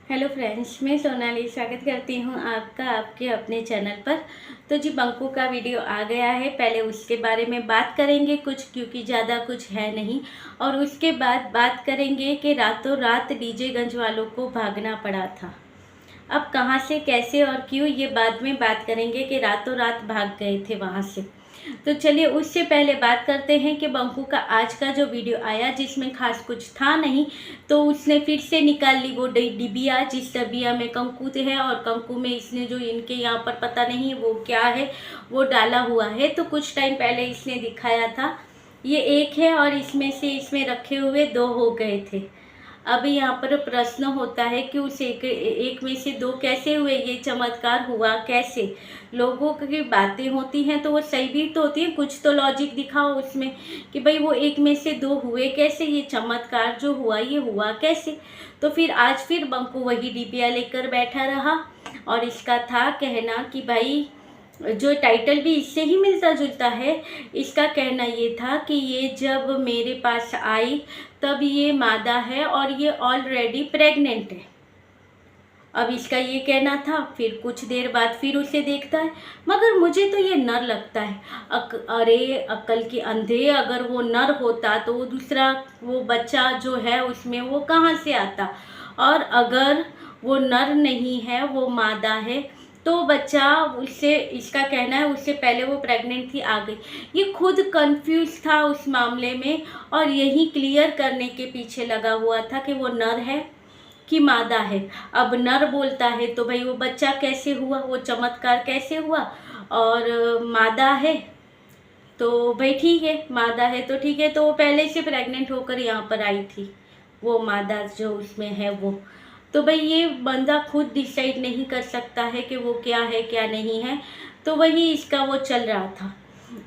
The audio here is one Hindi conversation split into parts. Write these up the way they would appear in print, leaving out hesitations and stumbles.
हेलो फ्रेंड्स, मैं सोनाली स्वागत करती हूँ आपका आपके अपने चैनल पर। तो जी बंकू का वीडियो आ गया है। पहले उसके बारे में बात करेंगे कुछ, क्योंकि ज़्यादा कुछ है नहीं। और उसके बाद बात करेंगे कि रातों रात डीजेगंज वालों को भागना पड़ा था। अब कहाँ से, कैसे और क्यों, ये बाद में बात करेंगे कि रातों रात भाग गए थे वहाँ से। तो चलिए उससे पहले बात करते हैं कि बंकू का आज का जो वीडियो आया, जिसमें खास कुछ था नहीं, तो उसने फिर से निकाल ली वो डिबिया, जिस डिबिया में कंकु है और कंकु में इसने जो इनके यहाँ पर पता नहीं वो क्या है वो डाला हुआ है। तो कुछ टाइम पहले इसने दिखाया था, ये एक है और इसमें से इसमें रखे हुए दो हो गए थे। अब यहाँ पर प्रश्न होता है कि उस एक में से दो कैसे हुए, ये चमत्कार हुआ कैसे। लोगों की बातें होती हैं तो वो सही भी तो होती है, कुछ तो लॉजिक दिखाओ उसमें कि भाई वो एक में से दो हुए कैसे, ये चमत्कार जो हुआ ये हुआ कैसे। तो फिर आज फिर बंकू वही डिबिया लेकर बैठा रहा और इसका था कहना कि भाई, जो टाइटल भी इससे ही मिलता जुलता है, इसका कहना ये था कि ये जब मेरे पास आई तब ये मादा है और ये ऑलरेडी प्रेग्नेंट है। अब इसका ये कहना था, फिर कुछ देर बाद फिर उसे देखता है, मगर मुझे तो ये नर लगता है। अरे अक्ल के अंधे, अगर वो नर होता तो वो दूसरा वो बच्चा जो है उसमें वो कहाँ से आता। और अगर वो नर नहीं है, वो मादा है, तो बच्चा उससे, इसका कहना है उससे पहले वो प्रेग्नेंट थी, आ गई। ये खुद कंफ्यूज था उस मामले में और यही क्लियर करने के पीछे लगा हुआ था कि वो नर है कि मादा है। अब नर बोलता है तो भाई वो बच्चा कैसे हुआ, वो चमत्कार कैसे हुआ। और मादा है तो भाई ठीक है, मादा है तो ठीक है, तो वो पहले से प्रेग्नेंट होकर यहाँ पर आई थी, वो मादा जो उसमें है वो। तो भाई ये बंदा खुद डिसाइड नहीं कर सकता है कि वो क्या है क्या नहीं है, तो वही इसका वो चल रहा था।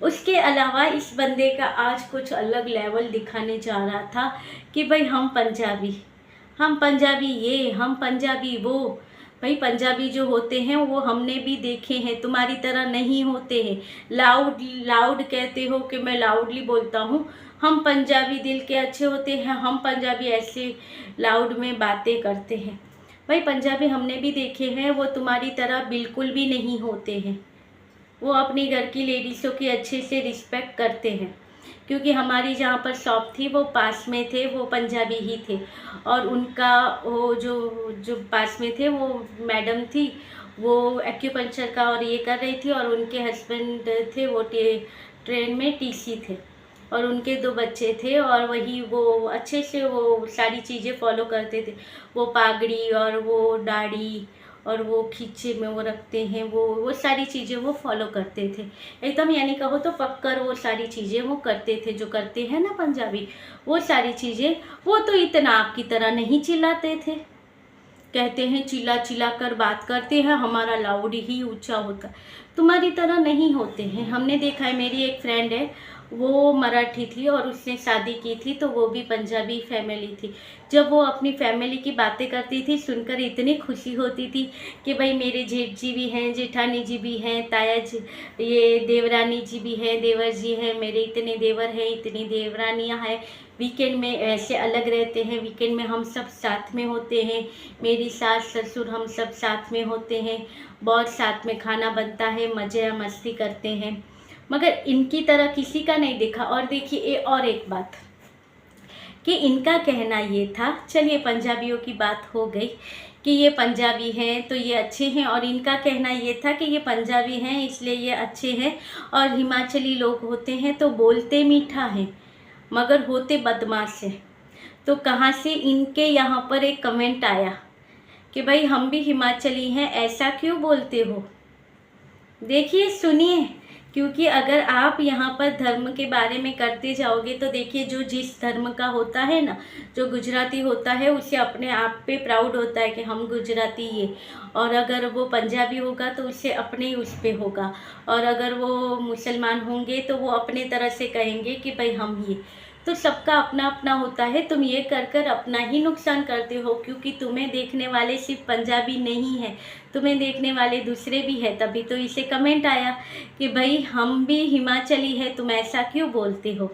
उसके अलावा इस बंदे का आज कुछ अलग लेवल दिखाने जा रहा था कि भाई हम पंजाबी ये, हम पंजाबी वो। भाई पंजाबी जो होते हैं वो हमने भी देखे हैं, तुम्हारी तरह नहीं होते हैं। लाउड लाउड कहते हो कि मैं लाउडली बोलता हूँ, हम पंजाबी दिल के अच्छे होते हैं, हम पंजाबी ऐसे लाउड में बातें करते हैं। भाई पंजाबी हमने भी देखे हैं, वो तुम्हारी तरह बिल्कुल भी नहीं होते हैं। वो अपनी घर की लेडीज़ों की अच्छे से रिस्पेक्ट करते हैं, क्योंकि हमारी जहाँ पर शॉप थी वो पास में थे, वो पंजाबी ही थे। और उनका वो जो जो पास में थे वो मैडम थी, वो एक्यूपंक्चर का और ये कर रही थी, और उनके हस्बैंड थे वो ट्रेन में टीसी थे, और उनके दो बच्चे थे। और वही वो अच्छे से वो सारी चीज़ें फॉलो करते थे, वो पागड़ी और वो दाढ़ी और वो खींचे में वो रखते हैं, वो सारी चीज़ें वो फॉलो करते थे एकदम, यानी कहो तो पक्कर वो सारी चीज़ें वो करते थे जो करते हैं ना पंजाबी, वो सारी चीज़ें। वो तो इतना आपकी तरह नहीं चिल्लाते थे, कहते हैं चिल्ला चिल्ला कर बात करते हैं, हमारा लाउड ही ऊंचा होता है, तुम्हारी तरह नहीं होते हैं। हमने देखा है, मेरी एक फ्रेंड है, वो मराठी थी और उसने शादी की थी तो वो भी पंजाबी फैमिली थी। जब वो अपनी फैमिली की बातें करती थी सुनकर इतनी खुशी होती थी कि भाई मेरे जेठ जी भी हैं, जेठानी जी भी हैं, ताया जी, ये देवरानी जी भी हैं, देवर जी हैं, मेरे इतने देवर हैं, इतनी देवरानियां हैं। वीकेंड में ऐसे अलग रहते हैं, वीकेंड में हम सब साथ में होते हैं, मेरी सास ससुर हम सब साथ में होते हैं, बहुत साथ में खाना बनता है, मज़े मस्ती करते हैं। मगर इनकी तरह किसी का नहीं देखा। और देखिए और एक बात कि इनका कहना ये था, चलिए पंजाबियों की बात हो गई कि ये पंजाबी हैं तो ये अच्छे हैं, और इनका कहना ये था कि ये पंजाबी हैं इसलिए ये अच्छे हैं, और हिमाचली लोग होते हैं तो बोलते मीठा हैं मगर होते बदमाश हैं। तो कहाँ से इनके यहाँ पर एक कमेंट आया कि भाई हम भी हिमाचली हैं, ऐसा क्यों बोलते हो। देखिए सुनिए, क्योंकि अगर आप यहाँ पर धर्म के बारे में करते जाओगे तो देखिए, जो जिस धर्म का होता है ना, जो गुजराती होता है उसे अपने आप पे प्राउड होता है कि हम गुजराती ये, और अगर वो पंजाबी होगा तो उसे अपने ही उस पे होगा, और अगर वो मुसलमान होंगे तो वो अपने तरह से कहेंगे कि भाई हम ये। तो सबका अपना अपना होता है, तुम ये कर कर अपना ही नुकसान करते हो, क्योंकि तुम्हें देखने वाले सिर्फ पंजाबी नहीं है, तुम्हें देखने वाले दूसरे भी है। तभी तो इसे कमेंट आया कि भाई हम भी हिमाचली है, तुम ऐसा क्यों बोलते हो।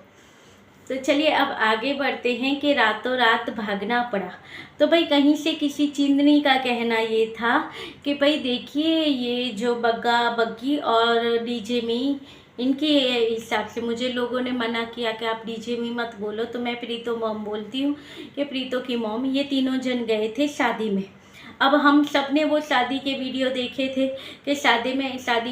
तो चलिए अब आगे बढ़ते हैं कि रातों रात भागना पड़ा। तो भाई कहीं से किसी चिंदनी का कहना ये था कि भाई देखिए ये जो बग्गा बग्गी और डीजे मी, इनके हिसाब से मुझे लोगों ने मना किया कि आप डीजे मी मत बोलो, तो मैं प्रीतो मॉम बोलती हूँ कि प्रीतो की मॉम, ये तीनों जन गए थे शादी में। अब हम सब ने वो शादी के वीडियो देखे थे कि शादी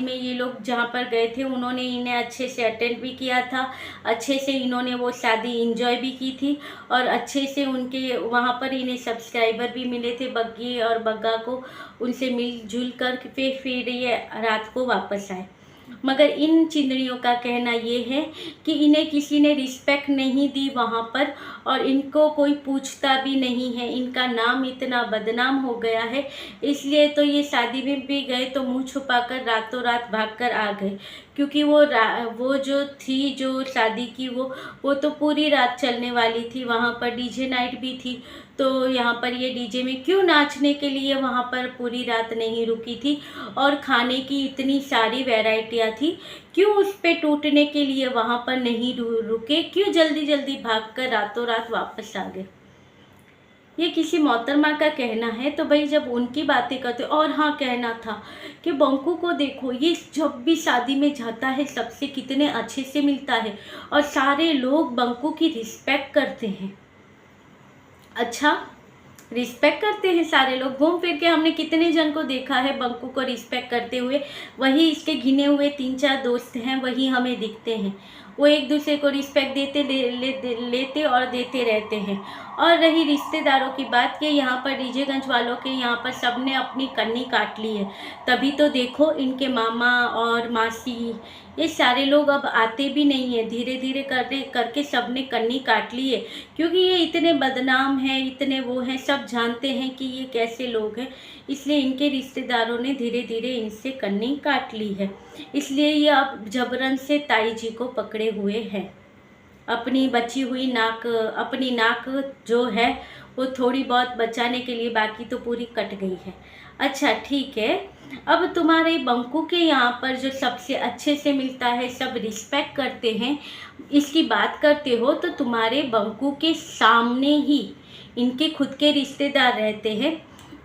में ये लोग जहाँ पर गए थे उन्होंने इन्हें अच्छे से अटेंड भी किया था, अच्छे से इन्होंने वो शादी इंजॉय भी की थी और अच्छे से उनके वहाँ पर इन्हें सब्सक्राइबर भी मिले थे बग्गी और बग्गा को, उनसे मिलजुल कर फिर ये रात को वापस आए। मगर इन चिंदड़ियों का कहना ये है कि इन्हें किसी ने रिस्पेक्ट नहीं दी वहाँ पर और इनको कोई पूछता भी नहीं है, इनका नाम इतना बदनाम हो गया है, इसलिए तो ये शादी में भी गए तो मुंह छुपाकर रातों रात भागकर आ गए। क्योंकि वो जो थी जो शादी की वो तो पूरी रात चलने वाली थी, वहाँ पर डीजे नाइट भी थी, तो यहाँ पर ये डीजे में क्यों नाचने के लिए वहाँ पर पूरी रात नहीं रुकी थी, और खाने की इतनी सारी वैरायटियाँ थी, क्यों उस पे टूटने के लिए वहाँ पर नहीं रुके, क्यों जल्दी जल्दी भागकर रातों रात वापस आ गए। ये किसी मोहतरमा का कहना है। तो भाई जब उनकी बातें करते, और हाँ कहना था कि बंकू को देखो, ये जब भी शादी में जाता है सबसे कितने अच्छे से मिलता है और सारे लोग बंकू की रिस्पेक्ट करते हैं। अच्छा, रिस्पेक्ट करते हैं सारे लोग, घूम फिर के हमने कितने जन को देखा है बंकू को रिस्पेक्ट करते हुए। वही इसके गिने हुए 3-4 दोस्त हैं, वही हमें दिखते हैं, वो एक दूसरे को रिस्पेक्ट लेते और देते रहते हैं। और रही रिश्तेदारों की बात कि यहाँ पर डीजेगंज वालों के यहाँ पर सब ने अपनी कन्नी काट ली है, तभी तो देखो इनके मामा और मासी ये सारे लोग अब आते भी नहीं है, धीरे धीरे करके सब ने कन्नी काट ली है, क्योंकि ये इतने बदनाम हैं, इतने वो हैं, सब जानते हैं कि ये कैसे लोग हैं, इसलिए इनके रिश्तेदारों ने धीरे धीरे इनसे कन्नी काट ली है। इसलिए ये अब जबरन से ताई जी को पकड़े हुए हैं। अपनी बची हुई अपनी नाक जो है वो थोड़ी बहुत बचाने के लिए, बाकी तो पूरी कट गई है। अच्छा ठीक है, अब तुम्हारे बंकू के यहाँ पर जो सबसे अच्छे से मिलता है, सब रिस्पेक्ट करते हैं, इसकी बात करते हो, तो तुम्हारे बंकू के सामने ही इनके खुद के रिश्तेदार रहते हैं।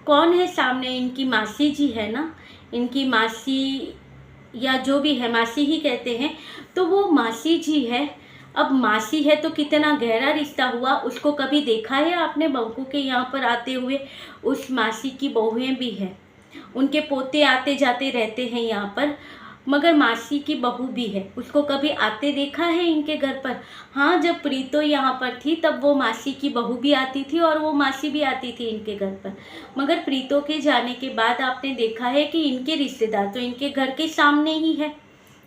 कौन है सामने? इनकी मासी जी है ना, इनकी मासी या जो भी है, मासी ही कहते हैं, तो वो मासी जी है। अब मासी है तो कितना गहरा रिश्ता हुआ, उसको कभी देखा है आपने बंकू के यहाँ पर आते हुए? उस मासी की बहुएं भी हैं, उनके पोते आते जाते रहते हैं यहाँ पर, मगर मासी की बहू भी है, उसको कभी आते देखा है इनके घर पर? हाँ, जब प्रीतो यहाँ पर थी तब वो मासी की बहू भी आती थी और वो मासी भी आती थी इनके घर पर, मगर प्रीतो के जाने के बाद आपने देखा है कि इनके रिश्तेदार तो इनके घर के सामने ही है,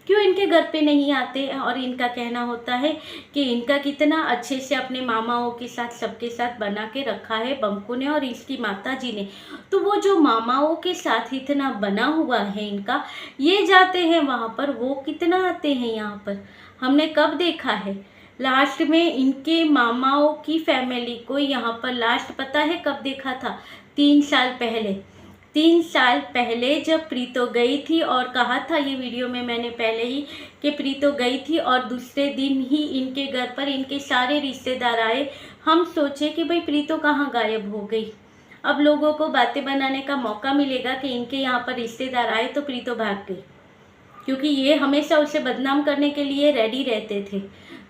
क्यों इनके घर पे नहीं आते? और इनका कहना होता है कि इनका कितना अच्छे से अपने मामाओं के साथ सबके साथ बना के रखा है बंकू ने और इसकी माता जी ने, तो वो जो मामाओं के साथ इतना बना हुआ है इनका, ये जाते हैं वहाँ पर, वो कितना आते हैं यहाँ पर, हमने कब देखा है? लास्ट में इनके मामाओं की फैमिली को यहाँ पर लास्ट पता है कब देखा था? 3 साल पहले। 3 साल पहले जब प्रीतो गई थी, और कहा था ये वीडियो में मैंने पहले ही कि प्रीतो गई थी और दूसरे दिन ही इनके घर पर इनके सारे रिश्तेदार आए। हम सोचे कि भाई प्रीतो कहाँ गायब हो गई, अब लोगों को बातें बनाने का मौका मिलेगा कि इनके यहाँ पर रिश्तेदार आए, तो प्रीतो भाग गई, क्योंकि ये हमेशा उसे बदनाम करने के लिए रेडी रहते थे।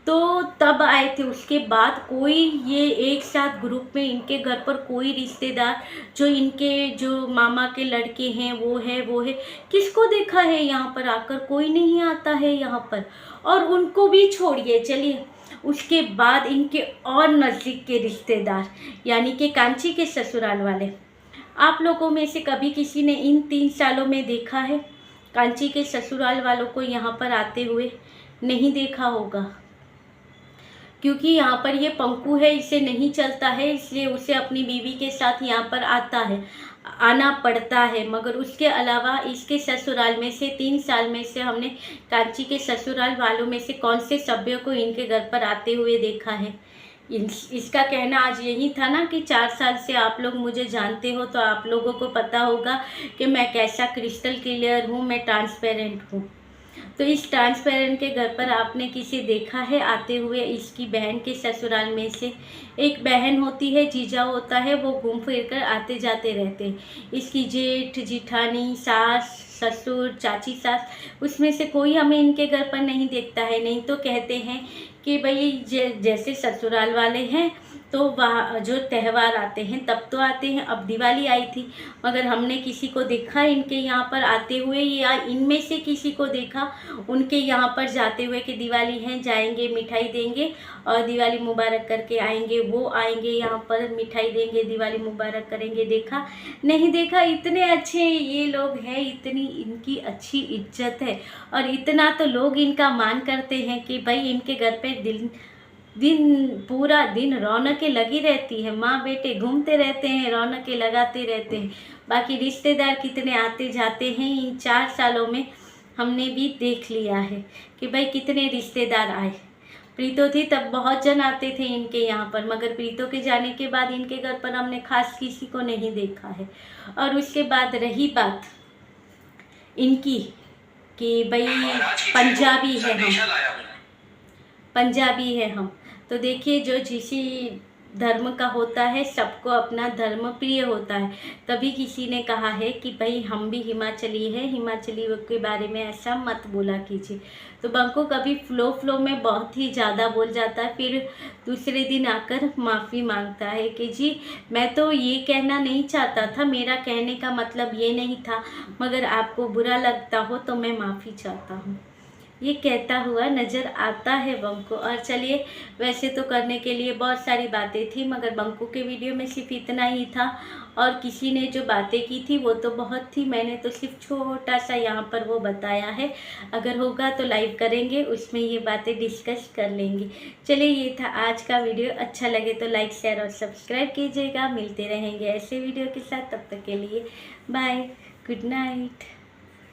तो तब आए थे, उसके बाद कोई ये एक साथ ग्रुप में इनके घर पर कोई रिश्तेदार जो इनके जो मामा के लड़के हैं वो है किसको देखा है यहाँ पर आकर? कोई नहीं आता है यहाँ पर। और उनको भी छोड़िए, चलिए उसके बाद इनके और नज़दीक के रिश्तेदार यानी कि कांची के ससुराल वाले, आप लोगों में से कभी किसी ने इन 3 सालों में देखा है कांची के ससुराल वालों को यहाँ पर आते हुए? नहीं देखा होगा, क्योंकि यहाँ पर ये पंकू है, इसे नहीं चलता है, इसलिए उसे अपनी बीवी के साथ यहाँ पर आना पड़ता है। मगर उसके अलावा इसके ससुराल में से 3 साल में से हमने कांची के ससुराल वालों में से कौन से सभ्य को इनके घर पर आते हुए देखा है? इसका कहना आज यही था ना कि 4 साल से आप लोग मुझे जानते हो, तो आप लोगों को पता होगा कि मैं कैसा क्रिस्टल क्लियर हूँ, मैं ट्रांसपेरेंट हूँ। तो इस ट्रांसपेरेंट के घर पर आपने किसे देखा है आते हुए? इसकी बहन के ससुराल में से एक बहन होती है, जीजा होता है, वो घूम फिर कर आते जाते रहते हैं। इसकी जेठ जिठानी, सास ससुर, चाची सास, उसमें से कोई हमें इनके घर पर नहीं देखता है। नहीं तो कहते हैं कि भाई जैसे ससुराल वाले हैं तो वहाँ जो त्यौहार आते हैं तब तो आते हैं। अब दिवाली आई थी, मगर हमने किसी को देखा इनके यहाँ पर आते हुए, या इनमें से किसी को देखा उनके यहाँ पर जाते हुए कि दिवाली है, जाएंगे मिठाई देंगे और दिवाली मुबारक करके आएंगे। वो आएंगे यहाँ पर मिठाई देंगे, दिवाली मुबारक करेंगे। देखा नहीं देखा। इतने अच्छे ये लोग हैं, इतनी इनकी अच्छी इज्जत है और इतना तो लोग इनका मान करते हैं कि भाई इनके घर पे दिन पूरा दिन रौनकें लगी रहती है। माँ बेटे घूमते रहते हैं, रौनकें लगाते रहते हैं। बाकी रिश्तेदार कितने आते जाते हैं, इन 4 सालों में हमने भी देख लिया है कि भाई कितने रिश्तेदार आए। प्रीतो थी तब बहुत जन आते थे इनके यहाँ पर, मगर प्रीतो के जाने के बाद इनके घर पर हमने खास किसी को नहीं देखा है। और उसके बाद रही बात इनकी कि भाई पंजाबी है हम, तो देखिए जो जिसी धर्म का होता है सबको अपना धर्म प्रिय होता है। तभी किसी ने कहा है कि भाई हम भी हिमाचली हैं, हिमाचलियों के बारे में ऐसा मत बोला कीजिए। तो बंको कभी फ्लो में बहुत ही ज़्यादा बोल जाता है, फिर दूसरे दिन आकर माफ़ी मांगता है कि जी मैं तो ये कहना नहीं चाहता था, मेरा कहने का मतलब ये नहीं था, मगर आपको बुरा लगता हो तो मैं माफ़ी चाहता हूँ। ये कहता हुआ नज़र आता है बंको। और चलिए, वैसे तो करने के लिए बहुत सारी बातें थी, मगर बंको के वीडियो में सिर्फ इतना ही था। और किसी ने जो बातें की थी वो तो बहुत थी, मैंने तो सिर्फ छोटा सा यहाँ पर वो बताया है। अगर होगा तो लाइव करेंगे, उसमें ये बातें डिस्कस कर लेंगे। चलिए, ये था आज का वीडियो। अच्छा लगे तो लाइक शेयर और सब्सक्राइब कीजिएगा। मिलते रहेंगे ऐसे वीडियो के साथ, तब तक के लिए बाय, गुड नाइट।